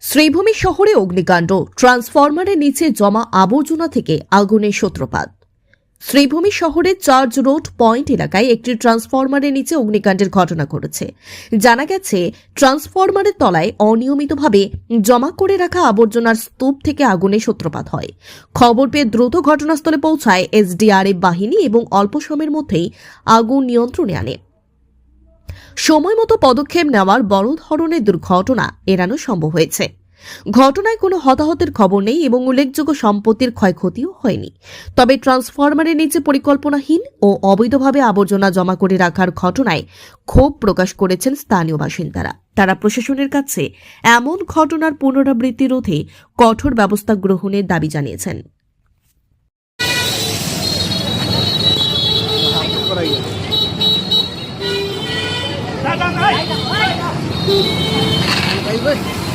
শ্রীভূমি শহরে অগ্নিকাণ্ড, ট্রান্সফরমারের নিচে জমা আবর্জনা থেকে আগুনের সূত্রপাত। শ্রীভূমি শহরের চার্চ রোড পয়েন্ট এলাকায় একটি ট্রান্সফরমারের নিচে অগ্নিকাণ্ডের ঘটনা ঘটেছে। জানা গেছে, ট্রান্সফরমারের তলায় অনিয়মিতভাবে জমা করে রাখা আবর্জনার স্তূপ থেকে আগুনের সূত্রপাত হয়। খবর পেয়ে দ্রুত ঘটনাস্থলে পৌঁছায় এসডিআরএফ বাহিনী এবং অল্প সময়ের মধ্যেই আগুন নিয়ন্ত্রণে আনে। সময় মতো পদক্ষেপ নেওয়ার বড় ধরনের দুর্ঘটনা এড়ানো সম্ভব হয়েছে। ঘটনায় কোনো হতাহতের খবর নেই এবং উল্লেখযোগ্য সম্পত্তির ক্ষয়ক্ষতিও হয়নি। তবে ট্রান্সফরমারের নিচে পরিকল্পনাহীন ও অবৈধভাবে আবর্জনা জমা করে রাখার ঘটনায় ক্ষোভ প্রকাশ করেছেন স্থানীয় বাসিন্দারা। তারা প্রশাসনের কাছে এমন ঘটনার পুনরাবৃত্তি রোধে কঠোর ব্যবস্থা গ্রহণের দাবি জানিয়েছেন। Bye.